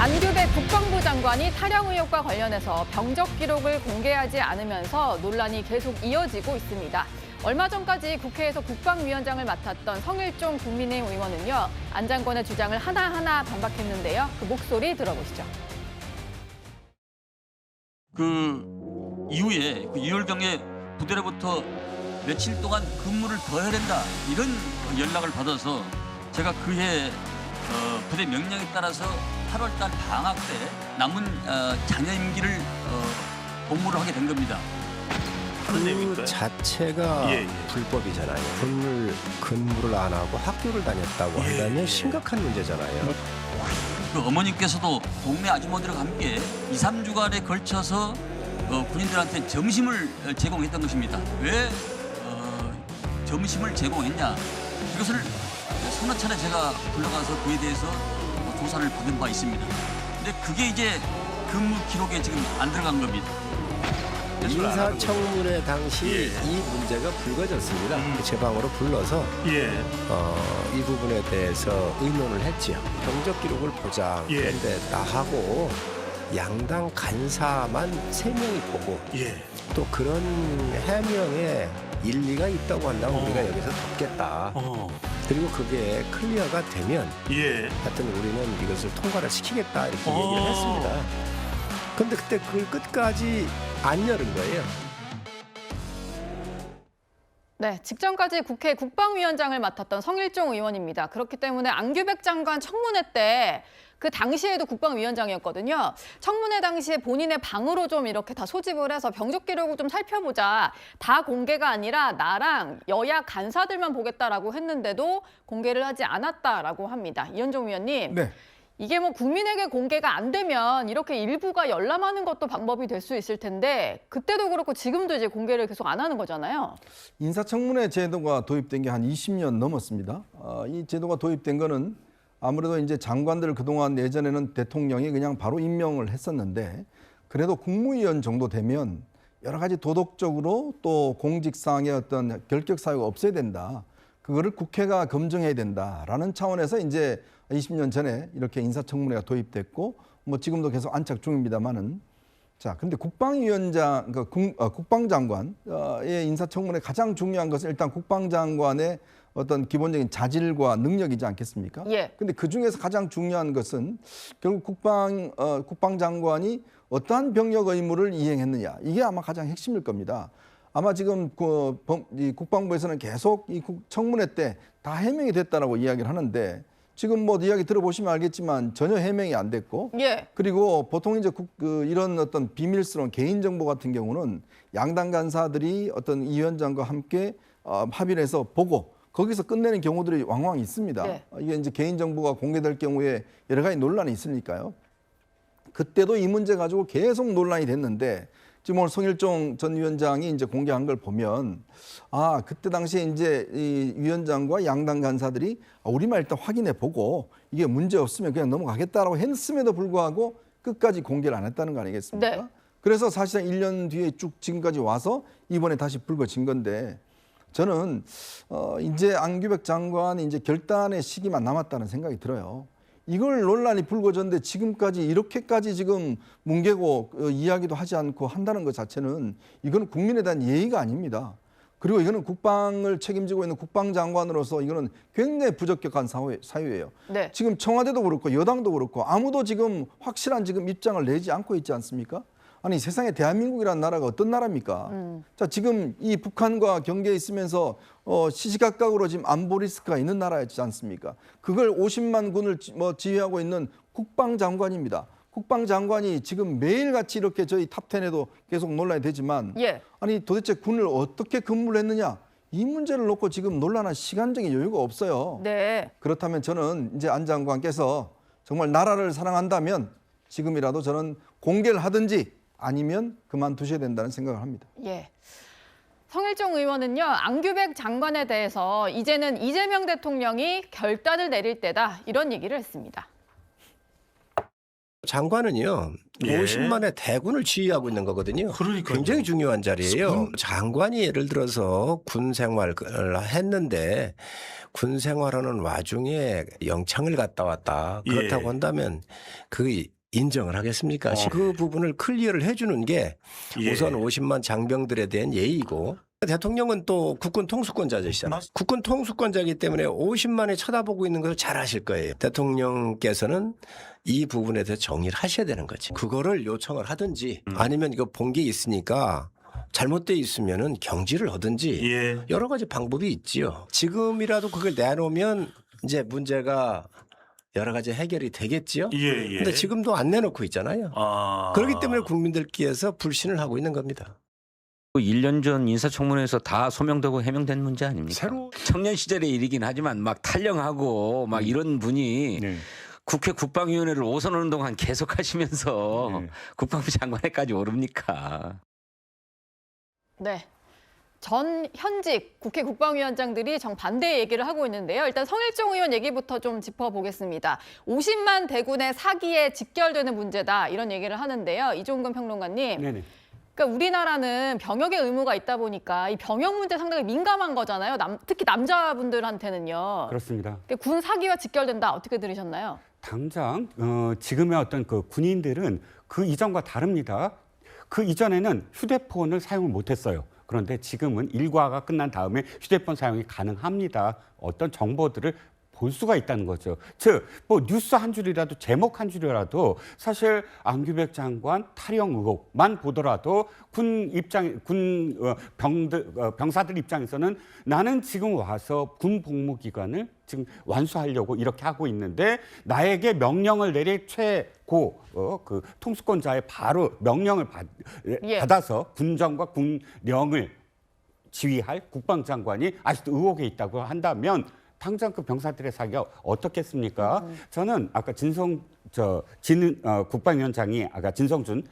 안규백 국방부 장관이 탈영 의혹과 관련해서 병적 기록을 공개하지 않으면서 논란이 계속 이어지고 있습니다. 얼마 전까지 국회에서 국방위원장을 맡았던 성일종 국민의힘 의원은요, 안 장관의 주장을 하나하나 반박했는데요. 그 목소리 들어보시죠. 그 이후에 그 2월경에 부대로부터 며칠 동안 근무를 더 해야 된다 이런 연락을 받아서 제가 그해 부대 명령에 따라서 8월달 방학 때 남은 장려 임기를 복무를 하게 된 겁니다. 그 자체가 불법이잖아요. 근무를 안 하고 학교를 다녔다고 한다면 심각한 문제잖아요. 그 어머님께서도 동네 아주머니들과 함께 2, 3주간에 걸쳐서 군인들한테 점심을 제공했던 것입니다. 왜 점심을 제공했냐? 이것을 서너 차례 제가 불러가서 그에 대해서 조사를 받은 바 있습니다. 근데 그게 이제 근무 기록에 지금 안 들어간 겁니다. 인사청문회 당시 이 문제가 불거졌습니다. 제 방으로 불러서 이 부분에 대해서 의논을 했지요. 병적 기록을 보자. 그런데 나하고 양당 간사만 3명이 보고 또 그런 해명에 일리가 있다고 한다면 우리가 여기서 덮겠다. 그리고 그게 클리어가 되면 하여튼 우리는 이것을 통과를 시키겠다 이렇게 얘기를 했습니다. 그런데 그때 그걸 끝까지 안 열은 거예요. 네, 직전까지 국회 국방위원장을 맡았던 성일종 의원입니다. 그렇기 때문에 안규백 장관 청문회 때 그 당시에도 국방위원장이었거든요. 청문회 당시에 본인의 방으로 좀 이렇게 다 소집을 해서 병적 기록을 좀 살펴보자. 다 공개가 아니라 나랑 여야 간사들만 보겠다라고 했는데도 공개를 하지 않았다라고 합니다. 이현종 위원님. 네. 이게 뭐 국민에게 공개가 안 되면 이렇게 일부가 열람하는 것도 방법이 될 수 있을 텐데 그때도 그렇고 지금도 이제 공개를 계속 안 하는 거잖아요. 인사청문회 제도가 도입된 게 한 20년 넘었습니다. 이 제도가 도입된 거는 아무래도 이제 장관들 그동안 예전에는 대통령이 그냥 바로 임명을 했었는데 그래도 국무위원 정도 되면 여러 가지 도덕적으로 또 공직상의 어떤 결격 사유가 없어야 된다. 그거를 국회가 검증해야 된다라는 차원에서 이제 20년 전에 이렇게 인사청문회가 도입됐고 뭐 지금도 계속 안착 중입니다만은 자, 근데 국방위원장, 국방장관의 인사청문회 가장 중요한 것은 일단 국방장관의 어떤 기본적인 자질과 능력이지 않겠습니까? 예. 근데 그 중에서 가장 중요한 것은 결국 국방장관이 어떠한 병력 의무를 이행했느냐 이게 아마 가장 핵심일 겁니다. 아마 지금 이 국방부에서는 계속 이 청문회 때 다 해명이 됐다라고 이야기를 하는데 지금 뭐 이야기 들어보시면 알겠지만 전혀 해명이 안 됐고 그리고 보통 이제 이런 어떤 비밀스러운 개인정보 같은 경우는 양당 간사들이 어떤 이 위원장과 함께 합의를 해서 보고 거기서 끝내는 경우들이 왕왕 있습니다. 이게 이제 개인정보가 공개될 경우에 여러 가지 논란이 있으니까요. 그때도 이 문제 가지고 계속 논란이 됐는데 지금 오늘 성일종 전 위원장이 이제 공개한 걸 보면 그때 당시에 이제 이 위원장과 양당 간사들이 우리만 일단 확인해 보고 이게 문제 없으면 그냥 넘어가겠다라고 했음에도 불구하고 끝까지 공개를 안 했다는 거 아니겠습니까? 네. 그래서 사실상 1년 뒤에 쭉 지금까지 와서 이번에 다시 불거진 건데 저는 이제 안규백 장관이 이제 결단의 시기만 남았다는 생각이 들어요. 이걸 논란이 불거졌는데 지금까지 이렇게까지 지금 뭉개고 이야기도 하지 않고 한다는 것 자체는 이거는 국민에 대한 예의가 아닙니다. 그리고 이거는 국방을 책임지고 있는 국방장관으로서 이거는 굉장히 부적격한 사유예요. 네. 지금 청와대도 그렇고 여당도 그렇고 아무도 지금 확실한 지금 입장을 내지 않고 있지 않습니까? 아니 세상에 대한민국이라는 나라가 어떤 나라입니까? 자 지금 이 북한과 경계에 있으면서 시시각각으로 지금 안보 리스크가 있는 나라였지 않습니까? 그걸 50만 군을 지휘하고 있는 국방장관입니다. 국방장관이 지금 매일같이 이렇게 저희 탑10에도 계속 논란이 되지만 아니 도대체 군을 어떻게 근무를 했느냐? 이 문제를 놓고 지금 논란할 시간적인 여유가 없어요. 네. 그렇다면 저는 이제 안 장관께서 정말 나라를 사랑한다면 지금이라도 저는 공개를 하든지 아니면 그만두셔야 된다는 생각을 합니다. 예. 성일종 의원은요, 안규백 장관에 대해서 이제는 이재명 대통령이 결단을 내릴 때다 이런 얘기를 했습니다. 장관은요. 예. 50만의 대군을 지휘하고 있는 거거든요. 그러니까요. 굉장히 중요한 자리예요. 군- 장관이 예를 들어서 군 생활을 했는데 군 생활하는 와중에 영창을 갔다 왔다. 그렇다고 예. 한다면 그 인정을 하겠습니까? 그 부분을 클리어를 해주는 게 예. 우선 50만 장병들에 대한 예의고 대통령은 또 국군 통수권자이시잖아요. 국군 통수권자이기 때문에 50만이 쳐다보고 있는 것을 잘 아실 거예요. 대통령께서는 이 부분에 대해서 정리를 하셔야 되는 거지. 그거를 요청을 하든지 아니면 이거 본 게 있으니까 잘못돼 있으면은 경지를 하든지 예. 여러 가지 방법이 있지요. 지금이라도 그걸 내놓으면 이제 문제가 여러 가지 해결이 되겠지요. 예. 예. 근데 지금도 안 내놓고 있잖아요. 아. 그렇기 때문에 국민들께서 불신을 하고 있는 겁니다. 1년 전 인사청문회에서 다 소명되고 해명된 문제 아닙니까? 새로 청년 시절의 일이긴 하지만 막 탈영하고 막 이런 분이 네. 국회 국방위원회를 5선 오는 동안 계속 하시면서 네. 국방부 장관에까지 오릅니까? 네. 전 현직 국회 국방위원장들이 정반대의 얘기를 하고 있는데요. 일단 성일종 의원 얘기부터 좀 짚어보겠습니다. 50만 대군의 사기에 직결되는 문제다 이런 얘기를 하는데요. 이종근 평론가님. 네네. 그러니까 우리나라는 병역의 의무가 있다 보니까 이 병역 문제 상당히 민감한 거잖아요. 특히 남자분들한테는요. 그렇습니다. 군 사기와 직결된다. 어떻게 들으셨나요? 당장 지금의 어떤 그 군인들은 그 이전과 다릅니다. 그 이전에는 휴대폰을 사용을 못했어요. 그런데 지금은 일과가 끝난 다음에 휴대폰 사용이 가능합니다. 어떤 정보들을 볼 수가 있다는 거죠. 즉, 뭐 뉴스 한 줄이라도 제목 한 줄이라도 사실 안규백 장관 탈영 의혹만 보더라도 병사들 입장에서는 나는 지금 와서 군 복무 기간을 지금 완수하려고 이렇게 하고 있는데 나에게 명령을 내릴 최고 그 통수권자의 바로 명령을 받아서 군정과 군령을 지휘할 국방장관이 아직도 의혹에 있다고 한다면 당장 그 병사들의 사기가 어떻겠습니까? 저는 아까 국방위원장이 아까 진성준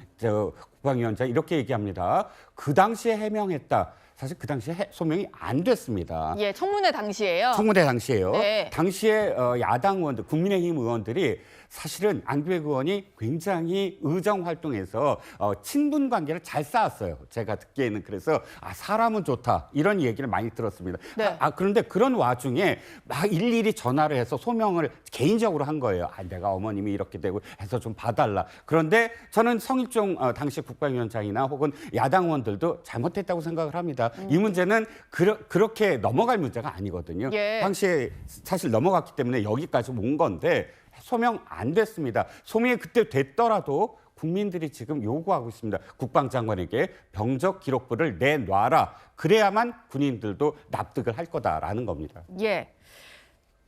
국방위원장이 이렇게 얘기합니다. 그 당시에 해명했다. 사실 그 당시에 소명이 안 됐습니다. 예, 청문회 당시에요. 청문회 당시에요. 네. 당시에 야당 의원들, 국민의힘 의원들이 사실은 안규백 의원이 굉장히 의정 활동에서 친분 관계를 잘 쌓았어요. 제가 듣기에는 그래서 사람은 좋다 이런 얘기를 많이 들었습니다. 네. 그런데 그런 와중에 막 일일이 전화를 해서 소명을 개인적으로 한 거예요. 내가 어머님이 이렇게 되고 해서 좀 봐달라. 그런데 저는 성일종 당시 국방위원장이나 혹은 야당 의원들도 잘못했다고 생각을 합니다. 이 문제는 그렇게 넘어갈 문제가 아니거든요. 예. 당시에 사실 넘어갔기 때문에 여기까지 온 건데 소명 안 됐습니다. 소명이 그때 됐더라도 국민들이 지금 요구하고 있습니다. 국방장관에게 병적 기록부를 내놔라. 그래야만 군인들도 납득을 할 거다라는 겁니다. 예.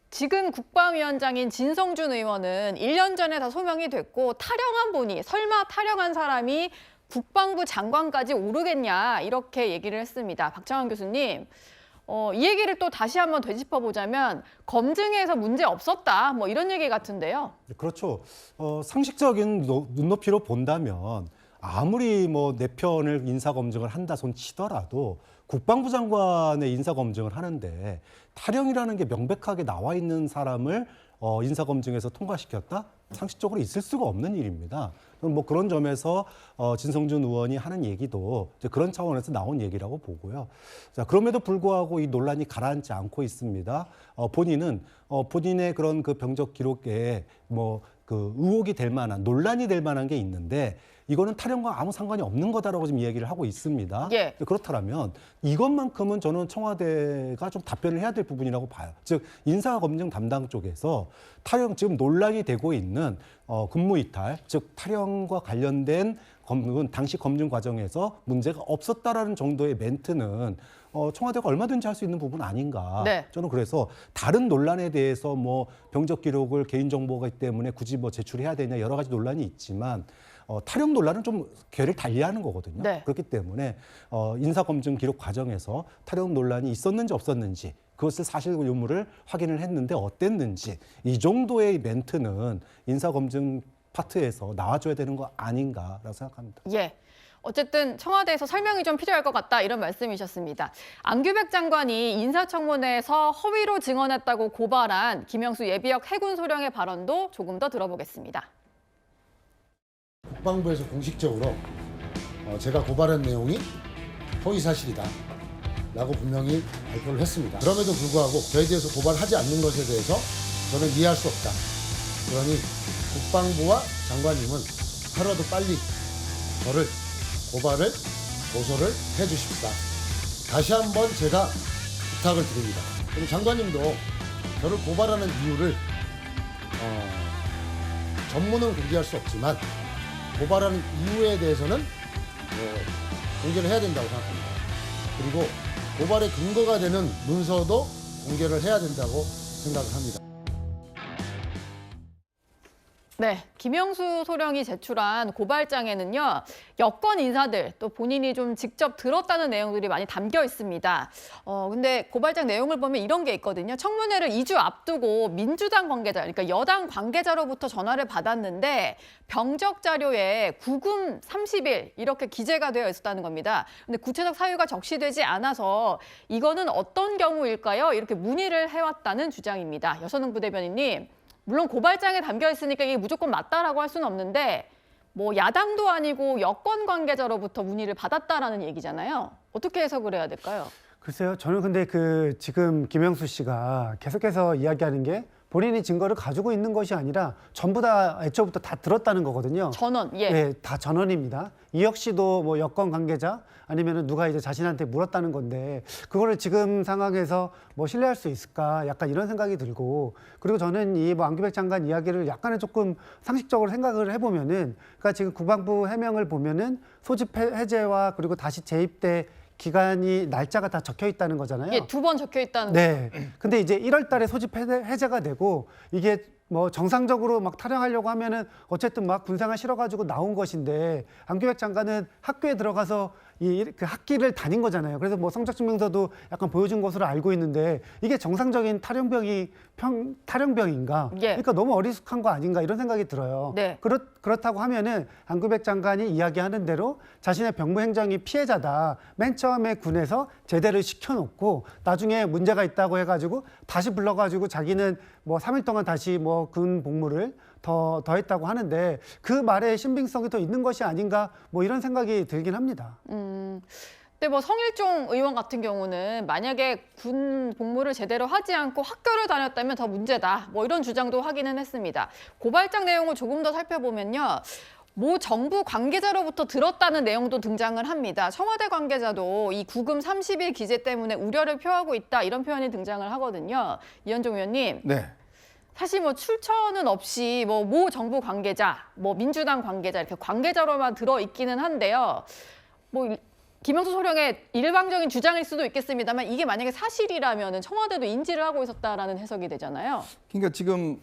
지금 국방위원장인 진성준 의원은 1년 전에 다 소명이 됐고 탈영한 분이 설마 탈영한 사람이 국방부 장관까지 오르겠냐 이렇게 얘기를 했습니다. 박창원 교수님, 이 얘기를 또 다시 한번 되짚어보자면 검증에서 문제 없었다 뭐 이런 얘기 같은데요. 그렇죠. 상식적인 눈높이로 본다면 아무리 뭐 내 편을 인사검증을 한다 손 치더라도 국방부 장관의 인사검증을 하는데 탈영이라는 게 명백하게 나와 있는 사람을 인사검증에서 통과시켰다? 상식적으로 있을 수가 없는 일입니다. 뭐 그런 점에서 진성준 의원이 하는 얘기도 이제 그런 차원에서 나온 얘기라고 보고요. 자, 그럼에도 불구하고 이 논란이 가라앉지 않고 있습니다. 본인은 본인의 그런 그 병적 기록에 뭐 그 의혹이 될 만한 논란이 될 만한 게 있는데 이거는 탈영과 아무 상관이 없는 거다라고 지금 이야기를 하고 있습니다. 예. 그렇다면 이것만큼은 저는 청와대가 좀 답변을 해야 될 부분이라고 봐요. 즉 인사검증 담당 쪽에서 탈영 지금 논란이 되고 있는 근무이탈, 즉 탈영과 관련된 검증은 당시 검증 과정에서 문제가 없었다라는 정도의 멘트는 청와대가 얼마든지 할 수 있는 부분 아닌가. 네. 저는 그래서 다른 논란에 대해서 뭐 병적 기록을 개인정보가 때문에 굳이 뭐 제출해야 되냐 여러 가지 논란이 있지만 탈영 논란은 좀 궤를 달리하는 거거든요. 네. 그렇기 때문에 인사검증 기록 과정에서 탈영 논란이 있었는지 없었는지 그것을 사실 유무를 확인을 했는데 어땠는지 이 정도의 멘트는 인사검증 파트에서 나와줘야 되는 거 아닌가라고 생각합니다. 예. 어쨌든 청와대에서 설명이 좀 필요할 것 같다 이런 말씀이셨습니다. 안규백 장관이 인사청문회에서 허위로 증언했다고 고발한 김영수 예비역 해군 소령의 발언도 조금 더 들어보겠습니다. 국방부에서 공식적으로 제가 고발한 내용이 허위사실이다 라고 분명히 발표를 했습니다. 그럼에도 불구하고 저에 대해서 고발하지 않는 것에 대해서 저는 이해할 수 없다. 그러니 국방부와 장관님은 하루라도 빨리 저를 고발을 고소를 해 주십사. 다시 한번 제가 부탁을 드립니다. 그럼 장관님도 저를 고발하는 이유를 전문은 공개할 수 없지만 고발하는 이유에 대해서는 공개를 해야 된다고 생각합니다. 그리고 고발의 근거가 되는 문서도 공개를 해야 된다고 생각을 합니다. 네, 김영수 소령이 제출한 고발장에는요, 여권 인사들 또 본인이 좀 직접 들었다는 내용들이 많이 담겨 있습니다. 근데 고발장 내용을 보면 이런 게 있거든요. 청문회를 2주 앞두고 민주당 관계자, 그러니까 여당 관계자로부터 전화를 받았는데 병적 자료에 구금 30일 이렇게 기재가 되어 있었다는 겁니다. 근데 구체적 사유가 적시되지 않아서 이거는 어떤 경우일까요? 이렇게 문의를 해왔다는 주장입니다. 여선흥 부대변인님. 물론 고발장에 담겨 있으니까 이게 무조건 맞다라고 할 수는 없는데 뭐 야당도 아니고 여권 관계자로부터 문의를 받았다라는 얘기잖아요. 어떻게 해석을 해야 될까요? 글쎄요. 저는 근데 지금 김영수 씨가 계속해서 이야기하는 게 본인이 증거를 가지고 있는 것이 아니라 전부 다 애초부터 다 들었다는 거거든요. 전원, 예. 네, 다 전원입니다. 이혁 씨도 뭐 여권 관계자 아니면은 누가 이제 자신한테 물었다는 건데 그거를 지금 상황에서 뭐 신뢰할 수 있을까 약간 이런 생각이 들고 그리고 저는 이 뭐 안규백 장관 이야기를 약간은 조금 상식적으로 생각을 해보면은 그러니까 지금 국방부 해명을 보면은 소집 해제와 그리고 다시 재입대 기간이 날짜가 다 적혀 있다는 거잖아요. 예, 2번 적혀 있다는 네. 근데 이제 1월 달에 소집 해제가 되고 이게 뭐 정상적으로 막 탈영하려고 하면은 어쨌든 막 군생활 싫어가지고 나온 것인데 안규백 장관은 학교에 들어가서 그 학기를 다닌 거잖아요. 그래서 뭐 성적증명서도 약간 보여준 것으로 알고 있는데 이게 정상적인 탈영병인가? 예. 그러니까 너무 어리숙한 거 아닌가 이런 생각이 들어요. 네. 그렇다고 하면은 안규백 장관이 이야기하는 대로 자신의 병무 행정이 피해자다. 맨 처음에 군에서 제대를 시켜놓고 나중에 문제가 있다고 해가지고 다시 불러가지고 자기는 뭐 3일 동안 다시 뭐 군 복무를 더 했다고 하는데 그 말에 신빙성이 더 있는 것이 아닌가 뭐 이런 생각이 들긴 합니다. 근데 뭐 성일종 의원 같은 경우는 만약에 군 복무를 제대로 하지 않고 학교를 다녔다면 더 문제다. 뭐 이런 주장도 하기는 했습니다. 고발장 내용을 조금 더 살펴보면요. 모 정부 관계자로부터 들었다는 내용도 등장을 합니다. 청와대 관계자도 이 구금 30일 기재 때문에 우려를 표하고 있다. 이런 표현이 등장을 하거든요. 이현종 의원님. 네. 사실 뭐 출처는 없이 뭐 모 정부 관계자, 뭐 민주당 관계자 이렇게 관계자로만 들어 있기는 한데요. 뭐 김영수 소령의 일방적인 주장일 수도 있겠습니다만 이게 만약에 사실이라면 청와대도 인지를 하고 있었다라는 해석이 되잖아요. 그러니까 지금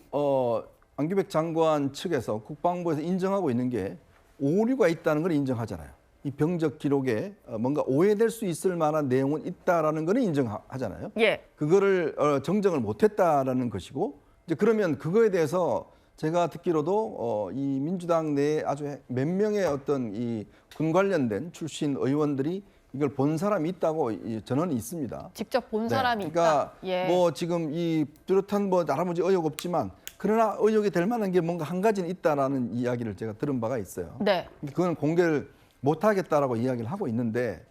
안규백 장관 측에서 국방부에서 인정하고 있는 게 오류가 있다는 걸 인정하잖아요. 이 병적 기록에 뭔가 오해될 수 있을 만한 내용은 있다라는 거는 인정하잖아요. 예. 그거를 정정을 못했다라는 것이고 이제 그러면 그거에 대해서 제가 듣기로도 이 민주당 내에 아주 몇 명의 어떤 이 군 관련된 출신 의원들이 이걸 본 사람이 있다고 전언이 있습니다. 직접 본 사람이 그러니까 있다. 예. 뭐 지금 이 뚜렷한 뭐 나라무지 의혹 없지만 그러나 의혹이 될 만한 게 뭔가 한 가지는 있다라는 이야기를 제가 들은 바가 있어요. 네. 그건 공개를 못 하겠다라고 이야기를 하고 있는데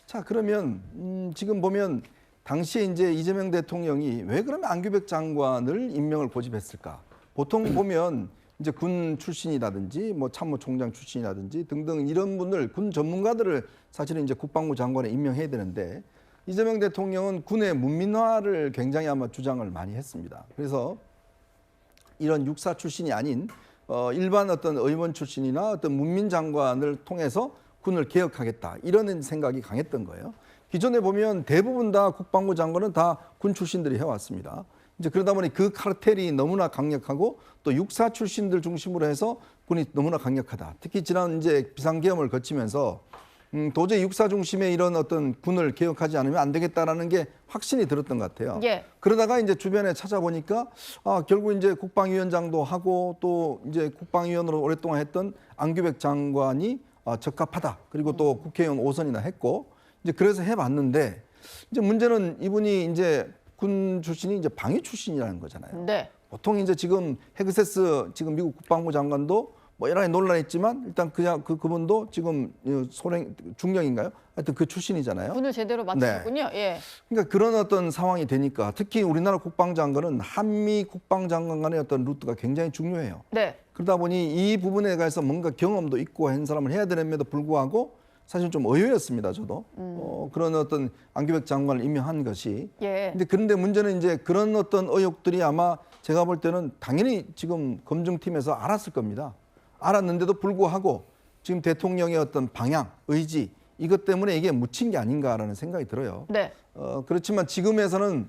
자 그러면 지금 보면 당시에 이제 이재명 대통령이 왜 그러면 안규백 장관을 임명을 고집했을까? 보통 보면 이제 군 출신이라든지 뭐 참모총장 출신이라든지 등등 이런 분들 군 전문가들을 사실은 이제 국방부 장관에 임명해야 되는데 이재명 대통령은 군의 문민화를 굉장히 아마 주장을 많이 했습니다. 그래서 이런 육사 출신이 아닌 일반 어떤 의원 출신이나 어떤 문민 장관을 통해서 군을 개혁하겠다 이런 생각이 강했던 거예요. 기존에 보면 대부분 다 국방부 장관은 다 군 출신들이 해왔습니다. 이제 그러다 보니 그 카르텔이 너무나 강력하고 또 육사 출신들 중심으로 해서 군이 너무나 강력하다. 특히 지난 이제 비상계엄을 거치면서 도저히 육사 중심의 이런 어떤 군을 개혁하지 않으면 안 되겠다라는 게 확신이 들었던 것 같아요. 예. 그러다가 이제 주변에 찾아보니까 결국 이제 국방위원장도 하고 또 이제 국방위원으로 오랫동안 했던 안규백 장관이 적합하다. 그리고 또 국회의원 5선이나 했고 이제 그래서 해봤는데 이제 문제는 이분이 이제 군 출신이 이제 방위 출신이라는 거잖아요. 네. 보통 이제 지금 헤그세스 지금 미국 국방부 장관도 뭐 여러 가지 논란이 있지만 일단 그냥 그분도 지금 소령 중령인가요? 하여튼 그 출신이잖아요. 군을 제대로 맡으셨군요. 예. 그러니까 그런 어떤 상황이 되니까 특히 우리나라 국방장관은 한미 국방장관 간의 어떤 루트가 굉장히 중요해요. 네. 그러다 보니 이 부분에 관해서 뭔가 경험도 있고 한 사람을 해야 되는데도 불구하고 사실 좀 의외였습니다. 저도 그런 어떤 안규백 장관을 임명한 것이. 예. 그런데 문제는 이제 그런 어떤 의혹들이 아마 제가 볼 때는 당연히 지금 검증팀에서 알았을 겁니다. 알았는데도 불구하고 지금 대통령의 어떤 방향, 의지 이것 때문에 이게 묻힌 게 아닌가라는 생각이 들어요. 네. 그렇지만 지금에서는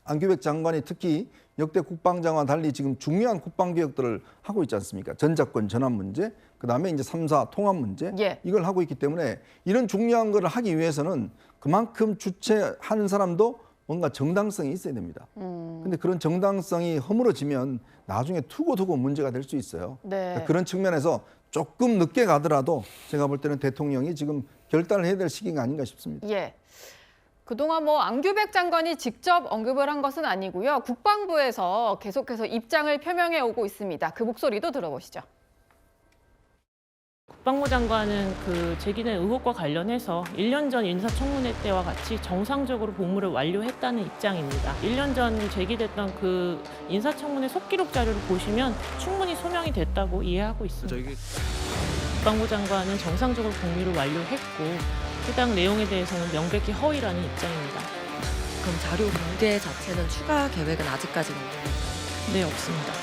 안규백 장관이 특히 역대 국방장관과 달리 지금 중요한 국방개혁들을 하고 있지 않습니까? 전작권 전환 문제, 그다음에 이제 3사 통합 문제 예. 이걸 하고 있기 때문에 이런 중요한 거를 하기 위해서는 그만큼 주최하는 사람도 뭔가 정당성이 있어야 됩니다. 근데 그런 정당성이 허물어지면 나중에 두고두고 문제가 될 수 있어요. 네. 그러니까 그런 측면에서 조금 늦게 가더라도 제가 볼 때는 대통령이 지금 결단을 해야 될 시기가 아닌가 싶습니다. 예. 그동안 뭐 안규백 장관이 직접 언급을 한 것은 아니고요. 국방부에서 계속해서 입장을 표명해 오고 있습니다. 그 목소리도 들어보시죠. 국방부 장관은 그 제기된 의혹과 관련해서 1년 전 인사청문회 때와 같이 정상적으로 복무를 완료했다는 입장입니다. 1년 전 제기됐던 그 인사청문회 속기록 자료를 보시면 충분히 소명이 됐다고 이해하고 있습니다. 국방부 장관은 정상적으로 복무를 완료했고 해당 내용에 대해서는 명백히 허위라는 입장입니다. 그럼 자료 공개 자체는 추가 계획은 아직까지는 없나요? 네, 없습니다.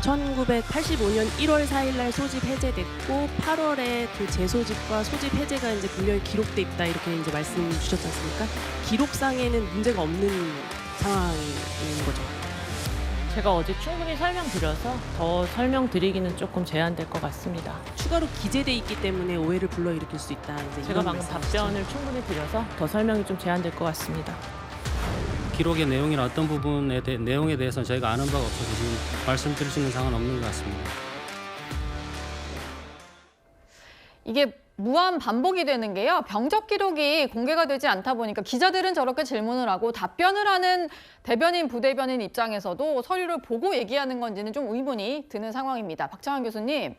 1985년 1월 4일 날 소집 해제됐고 8월에 그 재소집과 소집 해제가 이제 분명히 기록돼 있다 이렇게 이제 말씀 주셨지 않습니까? 기록상에는 문제가 없는 상황인 거죠. 제가 어제 충분히 설명드려서 더 설명드리기는 조금 제한될 것 같습니다. 추가로 기재돼 있기 때문에 오해를 불러일으킬 수 있다. 이제 제가 이런 방금 말씀이시죠? 답변을 충분히 드려서 더 설명이 좀 제한될 것 같습니다. 기록의 내용이나 어떤 부분에 내용에 대해서는 저희가 아는 바가 없어서 지금 말씀드릴 수 있는 상황은 없는 것 같습니다. 이게 무한 반복이 되는 게요. 병적 기록이 공개가 되지 않다 보니까 기자들은 저렇게 질문을 하고 답변을 하는 대변인, 부대변인 입장에서도 서류를 보고 얘기하는 건지는 좀 의문이 드는 상황입니다. 박창환 교수님,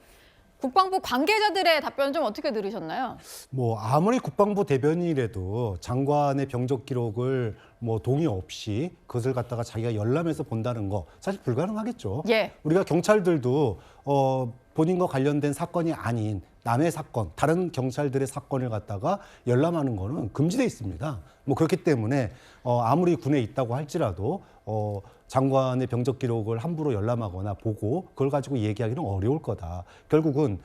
국방부 관계자들의 답변은 좀 어떻게 들으셨나요? 뭐 아무리 국방부 대변인이라도 장관의 병적 기록을 뭐 동의 없이 그것을 갖다가 자기가 열람해서 본다는 거 사실 불가능하겠죠. 예. 우리가 경찰들도 본인과 관련된 사건이 아닌 남의 사건, 다른 경찰들의 사건을 갖다가 열람하는 거는 금지돼 있습니다. 뭐 그렇기 때문에 아무리 군에 있다고 할지라도 장관의 병적 기록을 함부로 열람하거나 보고 그걸 가지고 얘기하기는 어려울 거다. 결국은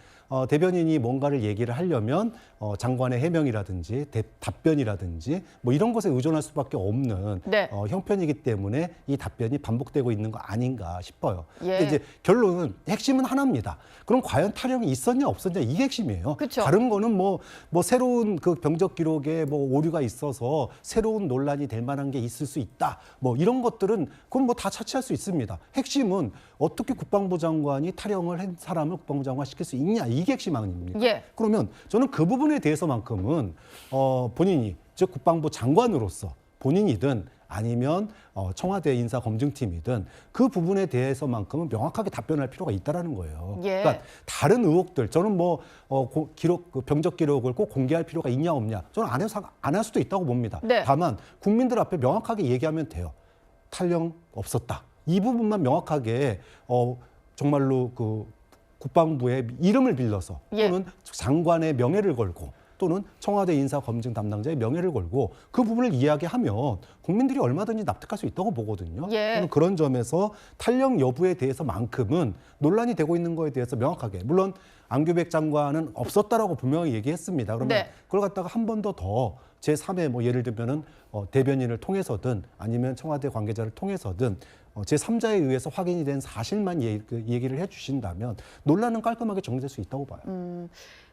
대변인이 뭔가를 얘기를 하려면 장관의 해명이라든지 답변이라든지 뭐 이런 것에 의존할 수밖에 없는 네. 형편이기 때문에 이 답변이 반복되고 있는 거 아닌가 싶어요. 예. 근데 이제 결론은 핵심은 하나입니다. 그럼 과연 탈영이 있었냐 없었냐 이게 핵심이에요. 그쵸. 다른 거는 뭐 새로운 그 병적 기록에 뭐 오류가 있어서 새로운 논란이 될 만한 게 있을 수 있다. 뭐 이런 것들은 그건 뭐 다 차치할 수 있습니다. 핵심은 어떻게 국방부 장관이 탈영을 한 사람을 국방부 장관 시킬 수 있냐 이게 핵심 아닙니까? 예. 그러면 저는 그 부분에 대해서만큼은 본인이 즉 국방부 장관으로서 본인이든 아니면 청와대 인사검증팀이든 그 부분에 대해서만큼은 명확하게 답변할 필요가 있다라는 거예요. 예. 그러니까 다른 의혹들 저는 뭐 기록 병적 기록을 꼭 공개할 필요가 있냐 없냐 저는 안 할 수도 있다고 봅니다. 네. 다만 국민들 앞에 명확하게 얘기하면 돼요. 탈영 없었다. 이 부분만 명확하게 정말로 그 국방부의 이름을 빌려서 예. 또는 장관의 명예를 걸고 또는 청와대 인사검증 담당자의 명예를 걸고 그 부분을 이야기하면 국민들이 얼마든지 납득할 수 있다고 보거든요. 예. 저는 그런 점에서 탈영 여부에 대해서만큼은 논란이 되고 있는 거에 대해서 명확하게 물론 안규백 장관은 없었다라고 분명히 얘기했습니다. 그러면 네. 그걸 갖다가 한 번 더 제3의 뭐 예를 들면은 대변인을 통해서든 아니면 청와대 관계자를 통해서든 제3자에 의해서 확인이 된 사실만 얘기를 해주신다면 논란은 깔끔하게 정리될 수 있다고 봐요.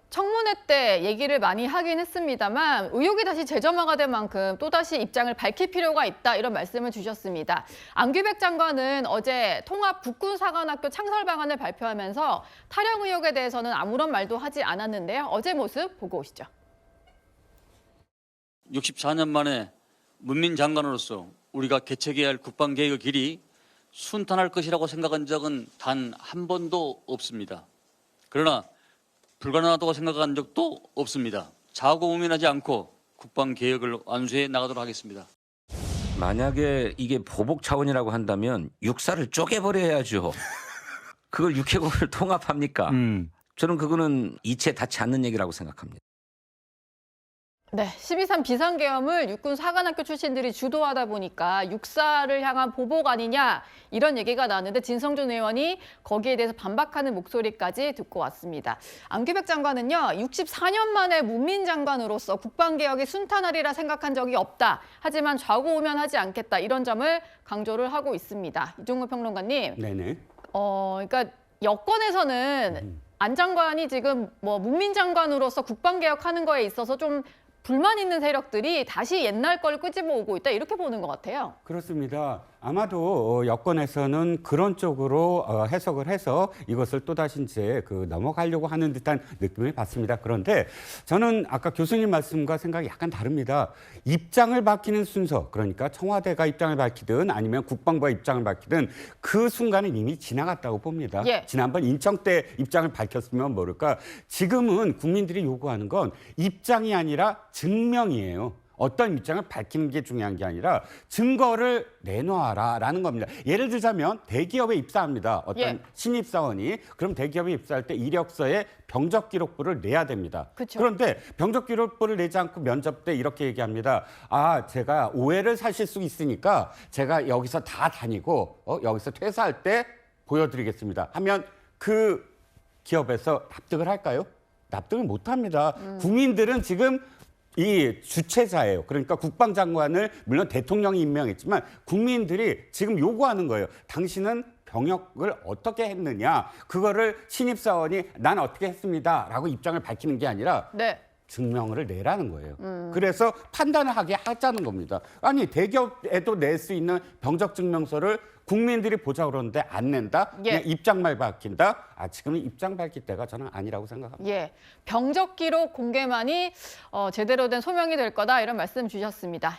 청문회 때 얘기를 많이 하긴 했습니다만 의혹이 다시 재점화가 된 만큼 또다시 입장을 밝힐 필요가 있다 이런 말씀을 주셨습니다. 안규백 장관은 어제 통합 국군사관학교 창설 방안을 발표하면서 탈영 의혹에 대해서는 아무런 말도 하지 않았는데요. 어제 모습 보고 오시죠. 64년 만에 문민 장관으로서 우리가 개척해야 할 국방개혁의 길이 순탄할 것이라고 생각한 적은 단 한 번도 없습니다. 그러나 불가능하다고 생각한 적도 없습니다. 자고우면하지 않고 국방개혁을 완수해 나가도록 하겠습니다. 만약에 이게 보복 차원이라고 한다면 육사를 쪼개버려야죠. 그걸 육해공을 통합합니까? 저는 그거는 이체 닿지 않는 얘기라고 생각합니다. 네, 12.3 비상계엄을 육군 사관학교 출신들이 주도하다 보니까 육사를 향한 보복 아니냐 이런 얘기가 나왔는데 진성준 의원이 거기에 대해서 반박하는 목소리까지 듣고 왔습니다. 안규백 장관은요, 64년 만에 문민장관으로서 국방개혁이 순탄하리라 생각한 적이 없다. 하지만 좌고우면하지 않겠다. 이런 점을 강조를 하고 있습니다. 이종우 평론가님. 네네. 그러니까 여권에서는 안 장관이 지금 뭐 문민장관으로서 국방개혁하는 거에 있어서 좀 불만 있는 세력들이 다시 옛날 걸 끄집어 오고 있다 이렇게 보는 것 같아요. 그렇습니다. 아마도 여권에서는 그런 쪽으로 해석을 해서 이것을 또다시 이제 넘어가려고 하는 듯한 느낌을 받습니다. 그런데 저는 아까 교수님 말씀과 생각이 약간 다릅니다. 입장을 밝히는 순서, 그러니까 청와대가 입장을 밝히든 아니면 국방부가 입장을 밝히든 그 순간은 이미 지나갔다고 봅니다. 예. 지난번 인청 때 입장을 밝혔으면 모를까. 지금은 국민들이 요구하는 건 입장이 아니라 증명이에요. 어떤 입장을 밝히는 게 중요한 게 아니라 증거를 내놓아라라는 겁니다. 예를 들자면 대기업에 입사합니다. 어떤 신입사원이. 그럼 대기업에 입사할 때 이력서에 병적 기록부를 내야 됩니다. 그쵸. 그런데 병적 기록부를 내지 않고 면접 때 이렇게 얘기합니다. 아, 제가 오해를 사실 수 있으니까 제가 여기서 다 다니고 여기서 퇴사할 때 보여드리겠습니다. 하면 그 기업에서 납득을 할까요? 납득을 못합니다. 국민들은 지금 이 주체자예요. 그러니까 국방장관을 물론 대통령이 임명했지만 국민들이 지금 요구하는 거예요. 당신은 병역을 어떻게 했느냐. 그거를 신입사원이 난 어떻게 했습니다라고 입장을 밝히는 게 아니라 네. 증명을 내라는 거예요. 그래서 판단을 하게 하자는 겁니다. 아니 대기업에도 낼 수 있는 병적 증명서를 국민들이 보자 그러는데 안 낸다? 그냥 입장만 밝힌다? 지금은 입장 밝힐 때가 저는 아니라고 생각합니다. 예, 병적 기록 공개만이 제대로 된 소명이 될 거다 이런 말씀 주셨습니다.